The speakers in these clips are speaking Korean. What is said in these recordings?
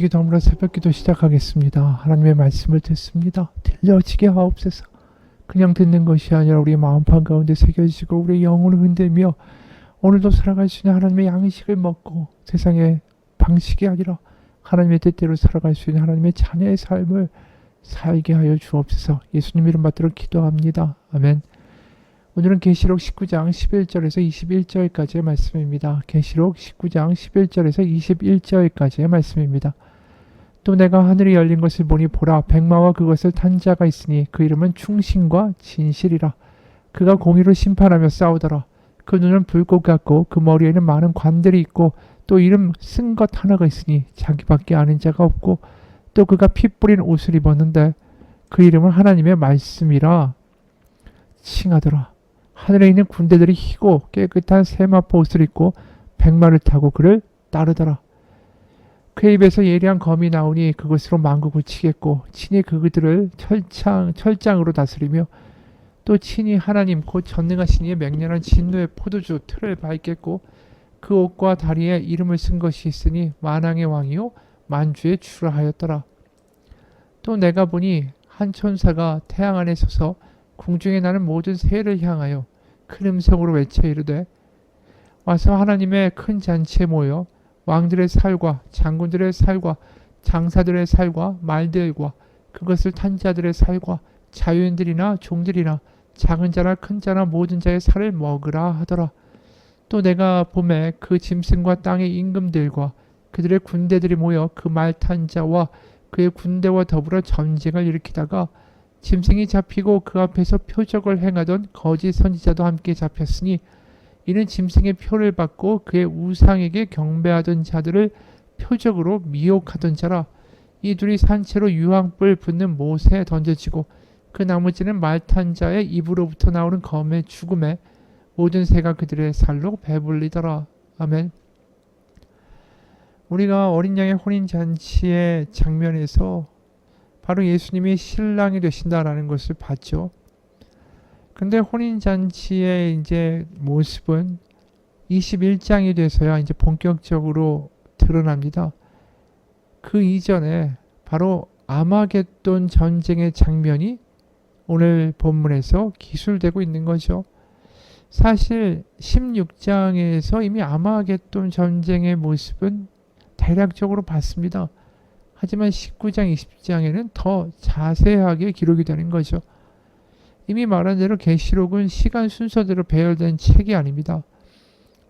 덤으로 새벽기도 시작하겠습니다. 하나님의 말씀을 듣습니다. 들려지게 하옵소서. 그냥 듣는 것이 아니라 우리 마음판 가운데 새겨지고 우리 영혼을 흔들며 오늘도 살아갈 수 있는 하나님의 양식을 먹고 세상의 방식이 아니라 하나님의 뜻대로 살아갈 수 있는 하나님의 자녀의 삶을 살게 하여 주옵소서. 예수님 이름 받들어 기도합니다. 아멘. 오늘은 계시록 19장 11절에서 21절까지의 말씀입니다. 계시록 19장 11절에서 21절까지의 말씀입니다. 또 내가 하늘이 열린 것을 보니 보라 백마와 그것을 탄 자가 있으니 그 이름은 충신과 진실이라. 그가 공의로 심판하며 싸우더라. 그 눈은 불꽃 같고 그 머리에는 많은 관들이 있고 또 이름 쓴 것 하나가 있으니 자기밖에 아는 자가 없고 또 그가 피 뿌린 옷을 입었는데 그 이름은 하나님의 말씀이라 칭하더라. 하늘에 있는 군대들이 희고 깨끗한 세마포 옷을 입고 백마를 타고 그를 따르더라. 그의 입에서 예리한 검이 나오니 그것으로 만국을 치겠고 친히 그들을 철장으로 다스리며 또 친히 하나님 곧 전능하신 이의 맹렬한 진노의 포도주 틀을 밟겠고 그 옷과 다리에 이름을 쓴 것이 있으니 만왕의 왕이요 만주의 주라 하였더라. 또 내가 보니 한 천사가 태양 안에 서서 궁중에 나는 모든 새를 향하여 큰 음성으로 외쳐 이르되 와서 하나님의 큰 잔치에 모여 왕들의 살과 장군들의 살과 장사들의 살과 말들과 그것을 탄 자들의 살과 자유인들이나 종들이나 작은 자나 큰 자나 모든 자의 살을 먹으라 하더라. 또 내가 봄에 그 짐승과 땅의 임금들과 그들의 군대들이 모여 그 말 탄 자와 그의 군대와 더불어 전쟁을 일으키다가 짐승이 잡히고 그 앞에서 표적을 행하던 거짓 선지자도 함께 잡혔으니 이는 짐승의 표를 받고 그의 우상에게 경배하던 자들을 표적으로 미혹하던 자라. 이 둘이 산채로 유황불 붙는 못에 던져지고 그 나머지는 말 탄 자의 입으로부터 나오는 검의 죽음에 모든 새가 그들의 살로 배불리더라. 아멘. 우리가 어린 양의 혼인잔치의 장면에서 바로 예수님이 신랑이 되신다라는 것을 봤죠. 근데 혼인잔치의 이제 모습은 21장이 돼서야 이제 본격적으로 드러납니다. 그 이전에 바로 아마겟돈 전쟁의 장면이 오늘 본문에서 기술되고 있는 거죠. 사실 16장에서 이미 아마겟돈 전쟁의 모습은 대략적으로 봤습니다. 하지만 19장, 20장에는 더 자세하게 기록이 되는 거죠. 이미 말한 대로 계시록은 시간 순서대로 배열된 책이 아닙니다.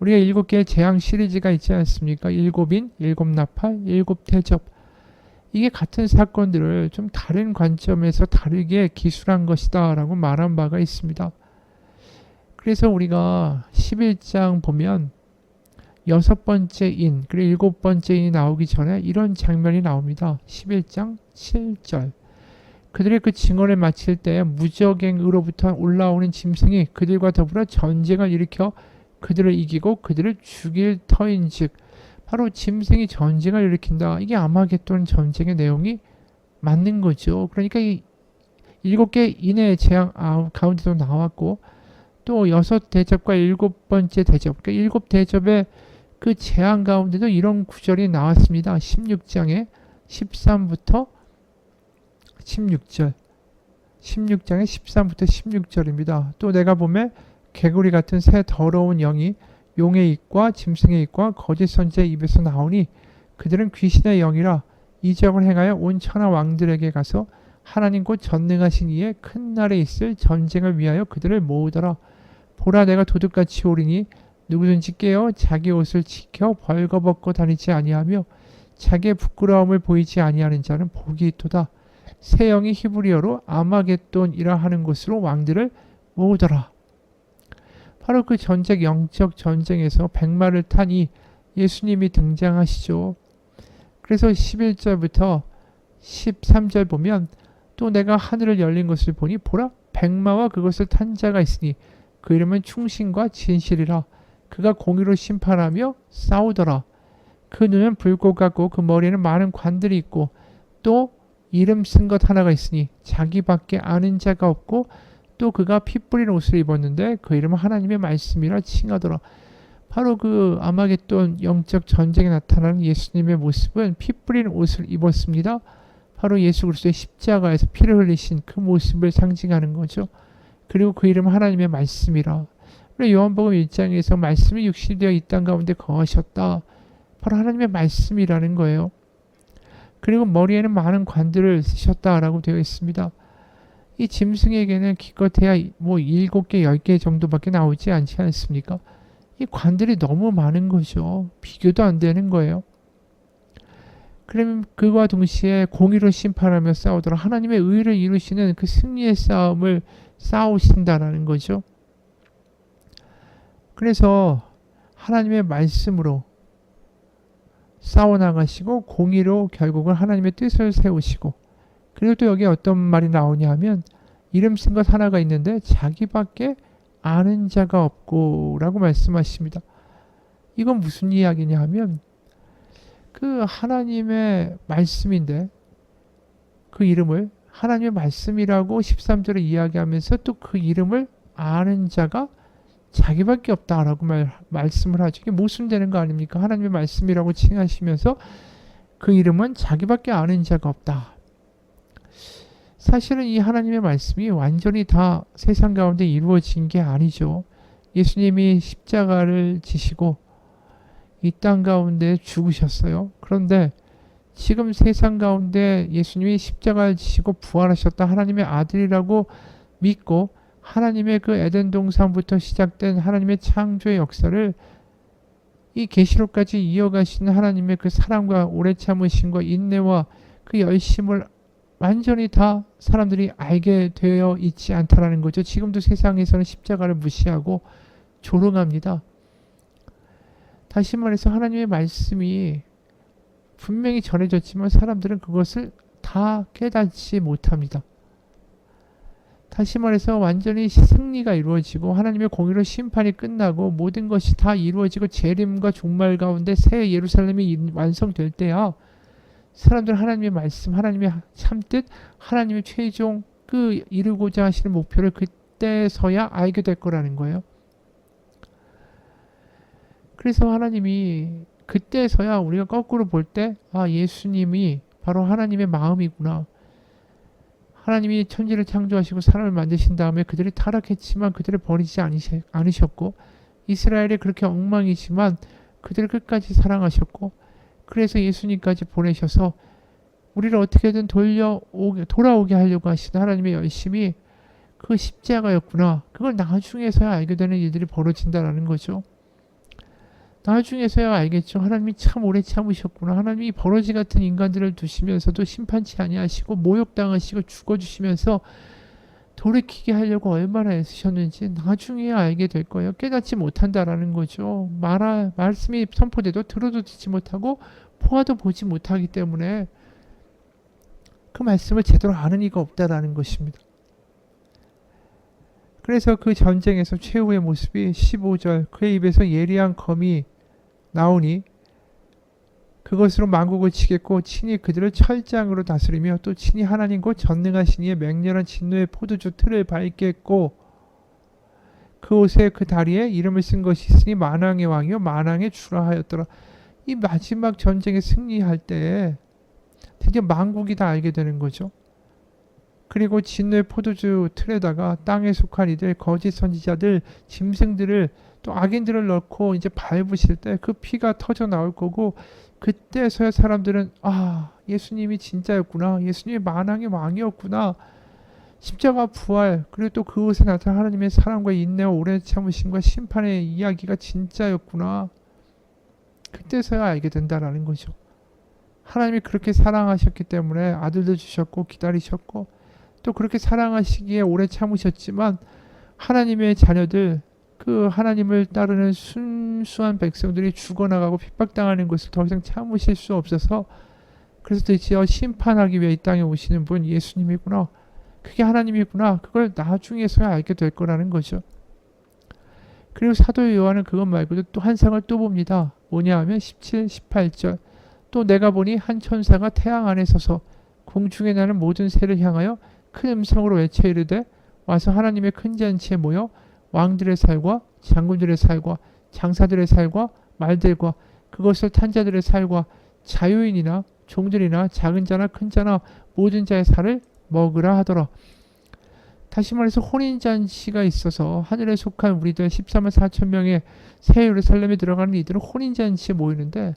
우리가 7개의 재앙 시리즈가 있지 않습니까? 7인, 7나팔, 7대접. 이게 같은 사건들을 좀 다른 관점에서 다르게 기술한 것이다 라고 말한 바가 있습니다. 그래서 우리가 11장 보면 6번째 인, 그리고 7번째 인이 나오기 전에 이런 장면이 나옵니다. 11장 7절. 그들의 그 증언을 마칠 때 무적행으로부터 올라오는 짐승이 그들과 더불어 전쟁을 일으켜 그들을 이기고 그들을 죽일 터인즉 바로 짐승이 전쟁을 일으킨다. 이게 아마겟돈 전쟁의 내용이 맞는 거죠. 그러니까 이 7개 인의 재앙 가운데도 나왔고 또 6대접과 7번째 대접, 그러니까 7대접의 그 재앙 가운데도 이런 구절이 나왔습니다. 16장에 13부터 16절. 16장의 13부터 16절입니다. 또 내가 보매 개구리 같은 새 더러운 영이 용의 입과 짐승의 입과 거짓 선지자의 입에서 나오니 그들은 귀신의 영이라 이적을 행하여 온 천하 왕들에게 가서 하나님 곧 전능하신 이의 큰 날에 있을 전쟁을 위하여 그들을 모으더라. 보라 내가 도둑같이 오리니 누구든지 깨어 자기 옷을 지켜 벌거벗고 다니지 아니하며 자기의 부끄러움을 보이지 아니하는 자는 복이 있도다. 새 영이 히브리어로 아마겟돈이라 하는 곳으로 왕들을 모으더라. 바로 그 전쟁 영적 전쟁에서 백마를 타니 예수님이 등장하시죠. 그래서 11절부터 13절 보면 또 내가 하늘을 열린 것을 보니 보라 백마와 그것을 탄 자가 있으니 그 이름은 충신과 진실이라. 그가 공의로 심판하며 싸우더라. 그 눈은 불꽃 같고 그 머리에는 많은 관들이 있고 또 이름 쓴 것 하나가 있으니 자기밖에 아는 자가 없고 또 그가 피 뿌린 옷을 입었는데 그 이름은 하나님의 말씀이라 칭하더라. 바로 그 아마겟돈 영적 전쟁에 나타나는 예수님의 모습은 피 뿌린 옷을 입었습니다. 바로 예수 그리스도의 십자가에서 피를 흘리신 그 모습을 상징하는 거죠. 그리고 그 이름은 하나님의 말씀이라. 요한복음 1장에서 말씀이 육신이 되어 이 땅 가운데 거하셨다. 바로 하나님의 말씀이라는 거예요. 그리고 머리에는 많은 관들을 쓰셨다라고 되어 있습니다. 이 짐승에게는 기껏해야 뭐 7개, 10개 정도밖에 나오지 않지 않습니까? 이 관들이 너무 많은 거죠. 비교도 안 되는 거예요. 그러면 그와 동시에 공의로 심판하며 싸우더라. 하나님의 의를 이루시는 그 승리의 싸움을 싸우신다라는 거죠. 그래서 하나님의 말씀으로 싸워나가시고 공의로 결국은 하나님의 뜻을 세우시고, 그리고 또 여기 어떤 말이 나오냐 하면 이름 쓴 것 하나가 있는데 자기밖에 아는 자가 없고 라고 말씀하십니다. 이건 무슨 이야기냐 하면 그 하나님의 말씀인데 그 이름을 하나님의 말씀이라고 13절에 이야기하면서 또 그 이름을 아는 자가 자기밖에 없다라고 말씀을 하죠. 이게 모순되는 거 아닙니까? 하나님의 말씀이라고 칭하시면서 그 이름은 자기밖에 아는 자가 없다. 사실은 이 하나님의 말씀이 완전히 다 세상 가운데 이루어진 게 아니죠. 예수님이 십자가를 지시고 이 땅 가운데 죽으셨어요. 그런데 지금 세상 가운데 예수님이 십자가를 지시고 부활하셨다. 하나님의 아들이라고 믿고 하나님의 그 에덴 동산부터 시작된 하나님의 창조의 역사를 이 계시록까지 이어가시는 하나님의 그 사랑과 오래 참으심과 인내와 그 열심을 완전히 다 사람들이 알게 되어 있지 않다라는 거죠. 지금도 세상에서는 십자가를 무시하고 조롱합니다. 다시 말해서 하나님의 말씀이 분명히 전해졌지만 사람들은 그것을 다 깨닫지 못합니다. 다시 말해서 완전히 승리가 이루어지고 하나님의 공의로 심판이 끝나고 모든 것이 다 이루어지고 재림과 종말 가운데 새 예루살렘이 완성될 때야 사람들은 하나님의 말씀, 하나님의 참뜻, 하나님의 최종 그 이루고자 하시는 목표를 그때서야 알게 될 거라는 거예요. 그래서 하나님이 그때서야 우리가 거꾸로 볼 때 예수님이 바로 하나님의 마음이구나. 하나님이 천지를 창조하시고 사람을 만드신 다음에 그들이 타락했지만 그들을 버리지 않으셨고 이스라엘이 그렇게 엉망이지만 그들을 끝까지 사랑하셨고 그래서 예수님까지 보내셔서 우리를 어떻게든 돌아오게 하려고 하시는 하나님의 열심이 그 십자가였구나. 그걸 나중에서야 알게 되는 일들이 벌어진다라는 거죠. 나중에서야 알겠죠. 하나님이 참 오래 참으셨구나. 하나님이 버러지 같은 인간들을 두시면서도 심판치 아니하시고 모욕당하시고 죽어주시면서 돌이키게 하려고 얼마나 애쓰셨는지 나중에야 알게 될 거예요. 깨닫지 못한다라는 거죠. 말씀이 선포돼도 들어도 듣지 못하고 보아도 보지 못하기 때문에 그 말씀을 제대로 아는 이가 없다라는 것입니다. 그래서 그 전쟁에서 최후의 모습이 15절 그의 입에서 예리한 검이 나오니 그것으로 만국을 치겠고 친히 그들을 철장으로 다스리며 또 친히 하나님 곧 전능하신 이의 맹렬한 진노의 포도주 틀을 밟겠고 그 옷에 그 다리에 이름을 쓴 것이 있으니 만왕의 왕이요 만왕의 주라 하였더라. 이 마지막 전쟁에 승리할 때에 드디어 만국이 다 알게 되는 거죠. 그리고 진노의 포도주 틀에다가 땅에 속한 이들 거짓 선지자들 짐승들을 또 악인들을 넣고 이제 밟으실 때 그 피가 터져 나올 거고 그때서야 사람들은 예수님이 진짜였구나. 예수님이 만왕의 왕이었구나. 십자가 부활 그리고 또 그곳에 나타난 하나님의 사랑과 인내와 오래 참으심과 심판의 이야기가 진짜였구나. 그때서야 알게 된다라는 거죠. 하나님이 그렇게 사랑하셨기 때문에 아들도 주셨고 기다리셨고 또 그렇게 사랑하시기에 오래 참으셨지만 하나님의 자녀들 그 하나님을 따르는 순수한 백성들이 죽어나가고 핍박당하는 것을 더 이상 참으실 수 없어서 그래서 드디어 심판하기 위해 이 땅에 오시는 분 예수님이구나. 그게 하나님이구나. 그걸 나중에서야 알게 될 거라는 거죠. 그리고 사도 요한은 그것 말고도 또 한 상을 또 봅니다. 뭐냐 하면 17, 18절 또 내가 보니 한 천사가 태양 안에 서서 공중에 나는 모든 새를 향하여 큰 음성으로 외쳐 이르되 와서 하나님의 큰 잔치에 모여 왕들의 살과 장군들의 살과 장사들의 살과 말들과 그것을 탄 자들의 살과 자유인이나 종들이나 작은 자나 큰 자나 모든 자의 살을 먹으라 하더라. 다시 말해서 혼인잔치가 있어서 하늘에 속한 우리들 14만 4천 명의 새 예루살렘에 들어가는 이들은 혼인잔치에 모이는데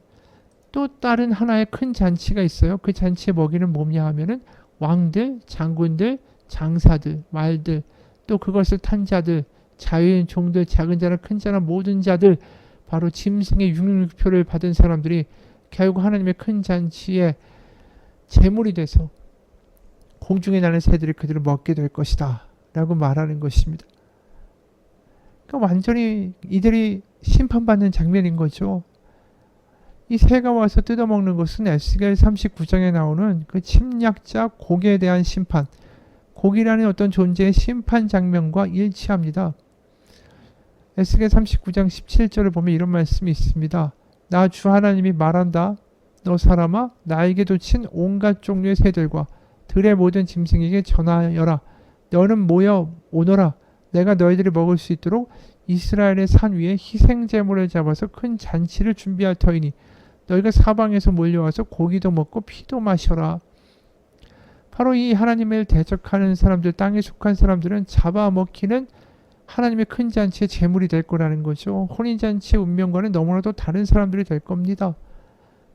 또 다른 하나의 큰 잔치가 있어요. 그 잔치의 먹이는 뭐냐 하면은 왕들, 장군들, 장사들, 말들, 또 그것을 탄 자들, 자유인 종들, 작은 자나 큰 자나 모든 자들, 바로 짐승의 666표를 받은 사람들이 결국 하나님의 큰 잔치에 제물이 돼서 공중에 나는 새들이 그들을 먹게 될 것이다 라고 말하는 것입니다. 그러니까 완전히 이들이 심판받는 장면인 거죠. 이 새가 와서 뜯어먹는 것은 에스겔 39장에 나오는 그 침략자 고기에 대한 심판, 고기라는 어떤 존재의 심판 장면과 일치합니다. 에스겔 39장 17절을 보면 이런 말씀이 있습니다. 나 주 하나님이 말한다. 너 사람아, 나에게도 친 온갖 종류의 새들과 들의 모든 짐승에게 전하여라. 너는 모여 오너라. 내가 너희들이 먹을 수 있도록 이스라엘의 산 위에 희생제물을 잡아서 큰 잔치를 준비할 터이니 너희가 사방에서 몰려와서 고기도 먹고 피도 마셔라. 바로 이 하나님을 대적하는 사람들, 땅에 속한 사람들은 잡아먹히는 하나님의 큰 잔치의 제물이 될 거라는 거죠. 혼인잔치의 운명과는 너무나도 다른 사람들이 될 겁니다.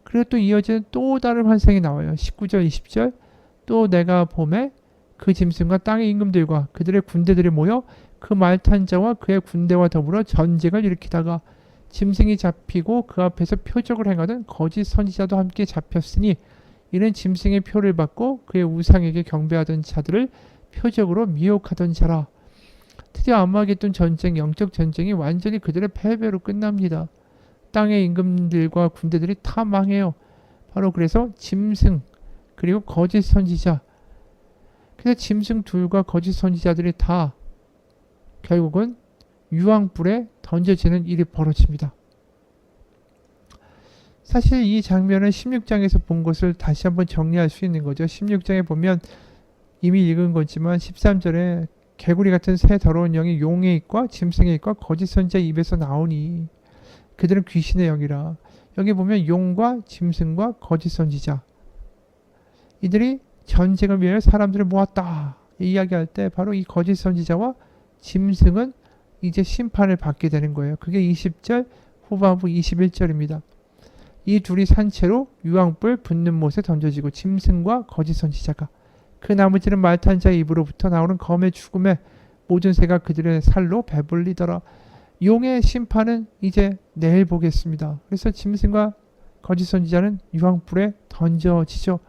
그리고 또 이어지는 또 다른 환상이 나와요. 19절 20절 또 내가 봄에 그 짐승과 땅의 임금들과 그들의 군대들이 모여 그 말 탄 자와 그의 군대와 더불어 전쟁을 일으키다가 짐승이 잡히고 그 앞에서 표적을 행하던 거짓 선지자도 함께 잡혔으니 이는 짐승의 표를 받고 그의 우상에게 경배하던 자들을 표적으로 미혹하던 자라. 드디어 아마겟돈 전쟁, 영적 전쟁이 완전히 그들의 패배로 끝납니다. 땅의 임금들과 군대들이 다 망해요. 바로 그래서 짐승 그리고 거짓 선지자, 그래서 짐승 둘과 거짓 선지자들이 다 결국은 유황불에 던져지는 일이 벌어집니다. 사실 이 장면은 16장에서 본 것을 다시 한번 정리할 수 있는 거죠. 16장에 보면 이미 읽은 거지만 13절에 개구리 같은 새 더러운 영이 용의 입과 짐승의 입과 거짓 선지자의 입에서 나오니 그들은 귀신의 영이라. 여기 보면 용과 짐승과 거짓 선지자, 이들이 전쟁을 위하여 사람들을 모았다 이야기할 때 바로 이 거짓 선지자와 짐승은 이제 심판을 받게 되는 거예요. 그게 20절 후반부 21절입니다. 이 둘이 산채로 유황불 붙는 못에 던져지고 짐승과 거짓 선지자가 그 나머지는 말탄 자의 입으로부터 나오는 검의 죽음에 모든 새가 그들의 살로 배불리더라. 용의 심판은 이제 내일 보겠습니다. 그래서 짐승과 거짓 선지자는 유황불에 던져지죠.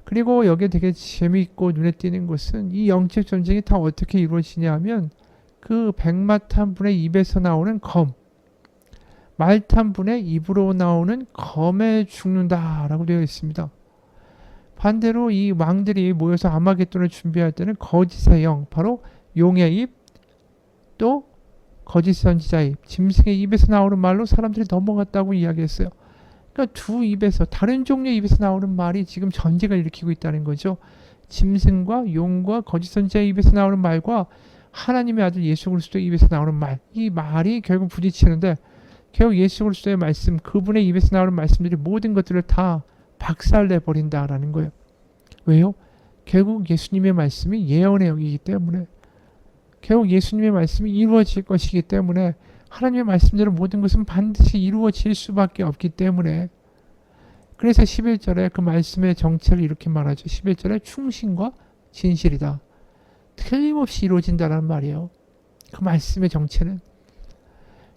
그리고 여기에 되게 재미있고 눈에 띄는 것은 이 영적 전쟁이 다 어떻게 이루어지냐 하면 그 백마탄 분의 입에서 나오는 검, 말탄 분의 입으로 나오는 검에 죽는다라고 되어 있습니다. 반대로 이 왕들이 모여서 아마겟돈을 준비할 때는 거짓의 영, 바로 용의 입, 또 거짓 선지자의 입, 짐승의 입에서 나오는 말로 사람들이 넘어갔다고 이야기했어요. 그러니까 두 입에서, 다른 종류의 입에서 나오는 말이 지금 전쟁을 일으키고 있다는 거죠. 짐승과 용과 거짓 선지자의 입에서 나오는 말과 하나님의 아들 예수 그리스도의 입에서 나오는 말, 이 말이 결국 부딪히는데 결국 예수 그리스도의 말씀, 그분의 입에서 나오는 말씀들이 모든 것들을 다 박살내버린다라는 거예요. 왜요? 결국 예수님의 말씀이 예언의 영이기 때문에, 결국 예수님의 말씀이 이루어질 것이기 때문에, 하나님의 말씀대로 모든 것은 반드시 이루어질 수밖에 없기 때문에, 그래서 11절에 그 말씀의 정체를 이렇게 말하죠. 11절에 충신과 진실이다. 틀림없이 이루어진다는 말이에요. 그 말씀의 정체는.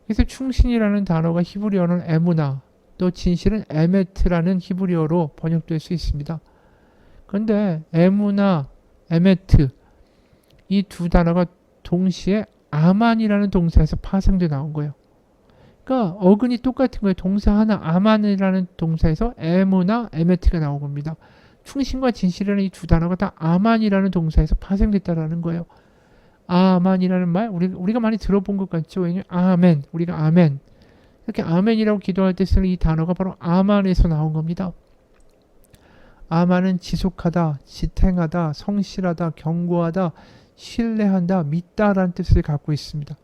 그래서 충신이라는 단어가 히브리어는 에무나, 또 진실은 에메트라는 히브리어로 번역될 수 있습니다. 그런데 에무나, 에메트 이 두 단어가 동시에 아만이라는 동사에서 파생돼 나온 거예요. 그러니까 어근이 똑같은 거예요. 동사 하나 아만이라는 동사에서 에무나, 에메트가 나온 겁니다. 충신과 진실이라는 이 두 단어가 다 아만이라는 동사에서 파생됐다라는 거예요. 아만이라는 말 우리가 많이 들어본 것 같죠. 왜냐면 아멘, 우리가 아멘 이렇게 아멘이라고 기도할 때 쓰는 이 단어가 바로 아만에서 나온 겁니다. 아만은 지속하다, 지탱하다, 성실하다, 견고하다, 신뢰한다, 믿다라는 뜻을 갖고 있습니다.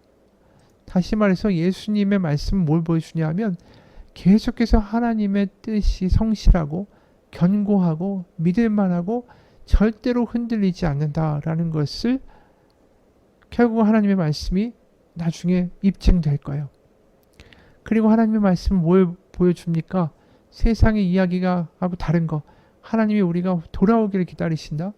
다시 말해서 예수님의 말씀은 뭘 보여주냐면 계속해서 하나님의 뜻이 성실하고 견고하고 믿을만하고 절대로 흔들리지 않는다라는 것을 결국 하나님의 말씀이 나중에 입증될 거예요. 그리고 하나님의 말씀은 뭘 보여줍니까? 세상의 이야기가 하고 다른 거. 하나님이 우리가 돌아오기를 기다리신다.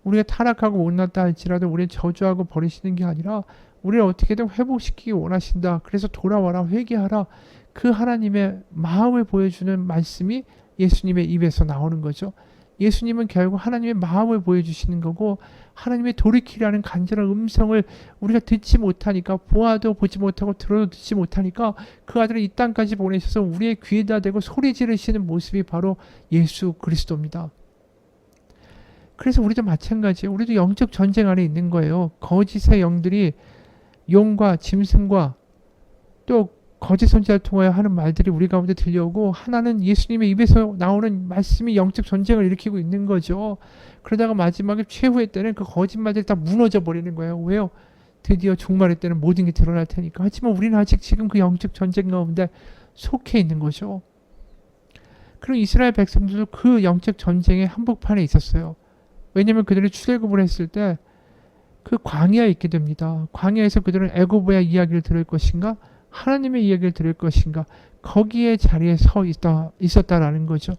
우리가 타락하고 못났다 할지라도 우리를 저주하고 버리시는 게 아니라 우리를 어떻게든 회복시키기 원하신다. 그래서 돌아와라, 회개하라. 그 하나님의 마음을 보여주는 말씀이 예수님의 입에서 나오는 거죠. 예수님은 결국 하나님의 마음을 보여주시는 거고 하나님의 돌이키라는 간절한 음성을 우리가 듣지 못하니까, 보아도 보지 못하고 들어도 듣지 못하니까 그 아들을 이 땅까지 보내셔서 우리의 귀에다 대고 소리 지르시는 모습이 바로 예수 그리스도입니다. 그래서 우리도 마찬가지예요. 우리도 영적 전쟁 안에 있는 거예요. 거짓의 영들이 용과 짐승과 또 거짓 선지자를 통하여 하는 말들이 우리 가운데 들려오고, 하나는 예수님의 입에서 나오는 말씀이 영적 전쟁을 일으키고 있는 거죠. 그러다가 마지막에 최후의 때는 그 거짓말들이 다 무너져 버리는 거예요. 왜요? 드디어 종말의 때는 모든 게 드러날 테니까. 하지만 우리는 아직 지금 그 영적 전쟁 가운데 속해 있는 거죠. 그리고 이스라엘 백성들도 그 영적 전쟁의 한복판에 있었어요. 왜냐하면 그들이 출애굽을 했을 때 그 광야에 있게 됩니다. 광야에서 그들은 애고보의 이야기를 들을 것인가, 하나님의 이야기를 들을 것인가, 거기에 자리에 서 있었다라는 거죠.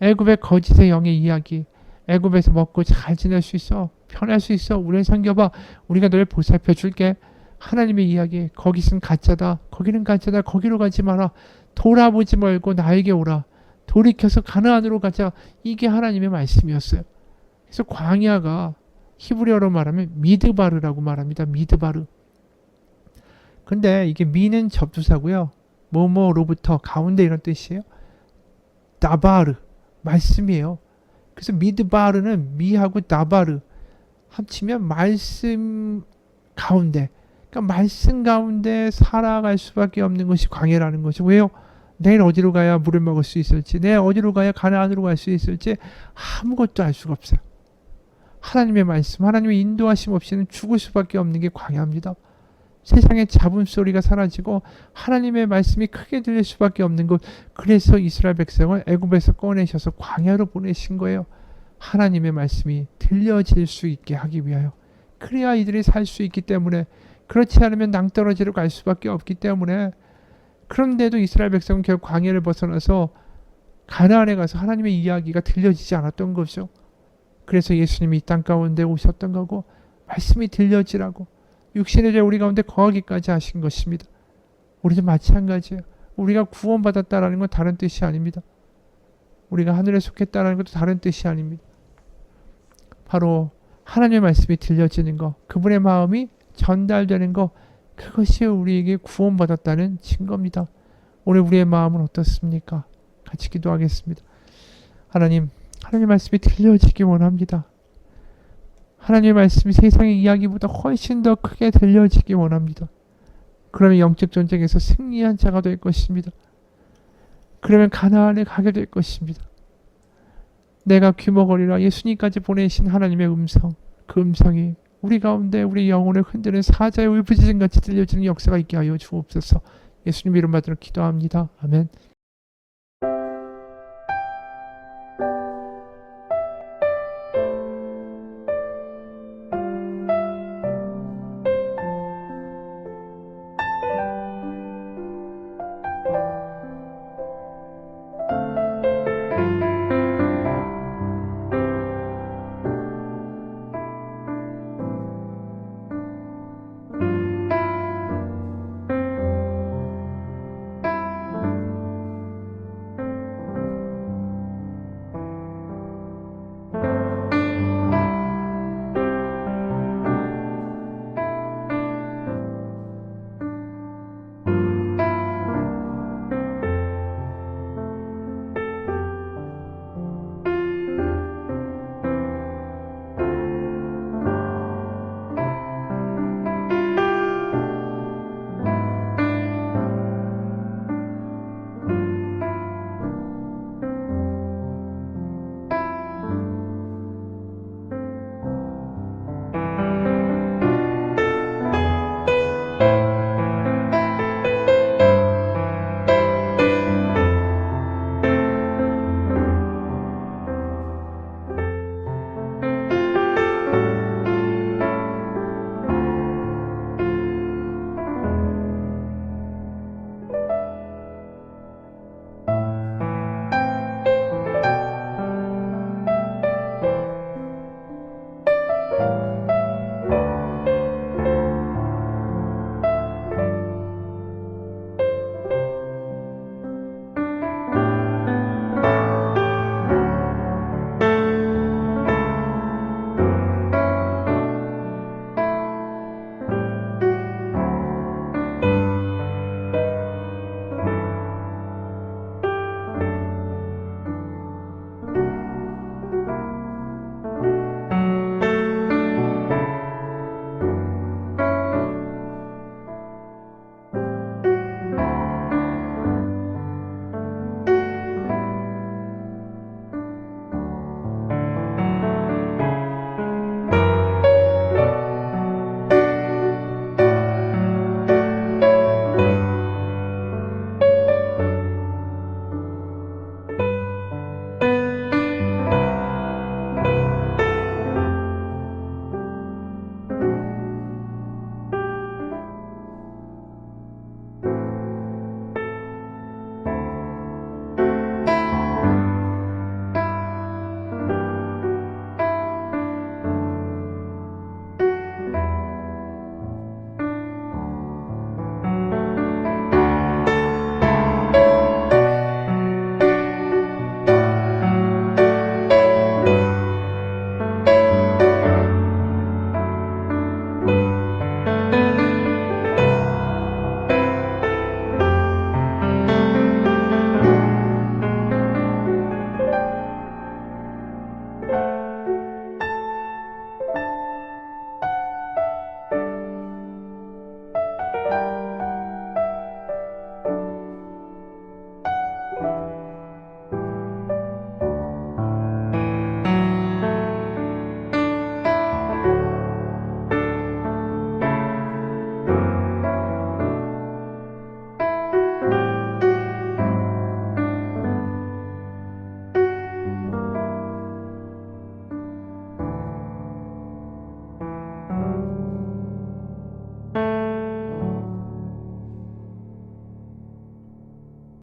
애굽의 거짓의 영의 이야기, 애굽에서 먹고 잘 지낼 수 있어, 편할 수 있어, 우리를 섬겨봐, 우리가 너를 보살펴 줄게. 하나님의 이야기, 거기는 가짜다, 거기는 가짜다, 거기로 가지 마라, 돌아보지 말고 나에게 오라, 돌이켜서 가나안으로 가자. 이게 하나님의 말씀이었어요. 그래서 광야가 히브리어로 말하면 미드바르라고 말합니다. 미드바르. 근데 이게 미는 접두사고요. 뭐뭐로부터, 가운데, 이런 뜻이에요. 다바르, 말씀이에요. 그래서 미드바르는 미하고 다바르 합치면 말씀 가운데. 그러니까 말씀 가운데 살아갈 수밖에 없는 것이 광야라는 것이. 왜요? 내일 어디로 가야 물을 먹을 수 있을지, 내일 어디로 가야 가나안으로 갈 수 있을지 아무것도 알 수가 없어요. 하나님의 말씀, 하나님의 인도하심 없이는 죽을 수밖에 없는 게 광야입니다. 세상의 잡음 소리가 사라지고 하나님의 말씀이 크게 들릴 수밖에 없는 것. 그래서 이스라엘 백성을 애굽에서 꺼내셔서 광야로 보내신 거예요. 하나님의 말씀이 들려질 수 있게 하기 위하여. 그래야 이들이 살 수 있기 때문에. 그렇지 않으면 낭떠러지로 갈 수밖에 없기 때문에. 그런데도 이스라엘 백성은 결국 광야를 벗어나서 가나안에 가서 하나님의 이야기가 들려지지 않았던 거죠. 그래서 예수님이 이 땅 가운데 오셨던 거고, 말씀이 들려지라고 육신의 죄 우리 가운데 거하기까지 하신 것입니다. 우리도 마찬가지예요. 우리가 구원받았다라는 건 다른 뜻이 아닙니다. 우리가 하늘에 속했다라는 것도 다른 뜻이 아닙니다. 바로 하나님의 말씀이 들려지는 거, 그분의 마음이 전달되는 거, 그것이 우리에게 구원받았다는 증거입니다. 오늘 우리의 마음은 어떻습니까? 같이 기도하겠습니다. 하나님 말씀이 들려지기 원합니다. 하나님의 말씀이 세상의 이야기보다 훨씬 더 크게 들려지기 원합니다. 그러면 영적 전쟁에서 승리한 자가 될 것입니다. 그러면 가나안에 가게 될 것입니다. 내가 귀머거리라 예수님까지 보내신 하나님의 음성, 그 음성이 우리 가운데 우리 영혼을 흔드는 사자의 울부짖음같이 들려지는 역사가 있게 하여 주옵소서. 예수님 이름 받들어 기도합니다. 아멘.